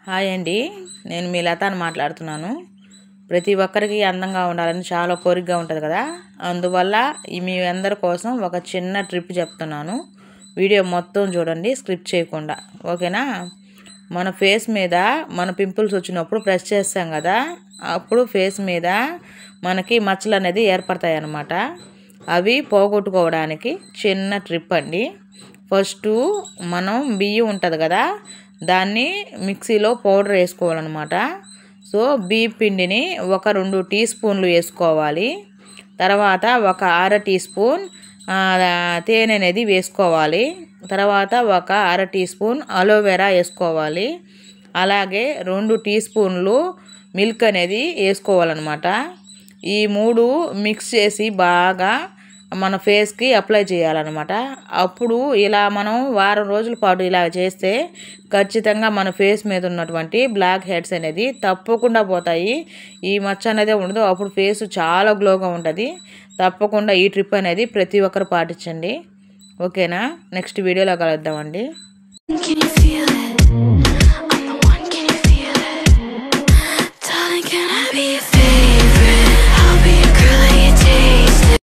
Hi అండి, నేను మీ లతాని మాట్లాడుతున్నాను. ప్రతి ఒక్కరికి అందంగా ఉండాలని చాలా కోరికగా ఉంటుంది కదా. అందువల్ల మీ అందరి కోసం ఒక చిన్న ట్రిప్ చెప్తున్నాను. వీడియో మొత్తం చూడండి, స్క్రిప్ట్ చేయకుండా, ఓకేనా. మన ఫేస్ మీద మన పింపుల్స్ వచ్చినప్పుడు ప్రెస్ చేస్తాం కదా, అప్పుడు ఫేస్ మీద మనకి మచ్చలు అనేది ఏర్పడతాయి అన్నమాట. అవి పోగొట్టుకోవడానికి చిన్న ట్రిప్ అండి. ఫస్ట్ మనం బియ్యం ఉంటుంది కదా, దాన్ని మిక్సీలో పౌడర్ వేసుకోవాలన్నమాట. సో బియ్యం పిండిని ఒక 2 టీ స్పూన్లు వేసుకోవాలి. తర్వాత ఒక అర టీ స్పూన్ తేనె అనేది వేసుకోవాలి. తర్వాత ఒక అర టీ స్పూన్ అలోవెరా వేసుకోవాలి. అలాగే 2 టీ స్పూన్లు మిల్క్ అనేది వేసుకోవాలన్నమాట. ఈ 3 మిక్స్ చేసి బాగా మన ఫేస్కి అప్లై చేయాలన్నమాట. అప్పుడు ఇలా మనం వారం రోజుల పాటు ఇలా చేస్తే ఖచ్చితంగా మన ఫేస్ మీద ఉన్నటువంటి బ్లాక్ హెడ్స్ అనేది తప్పకుండా పోతాయి. ఈ మచ్చ అనేది ఉండదు. అప్పుడు ఫేస్ చాలా గ్లోగా ఉంటుంది. తప్పకుండా ఈ ట్రిప్ అనేది ప్రతి ఒక్కరు పాటించండి, ఓకేనా. నెక్స్ట్ వీడియోలో కలుద్దామండి.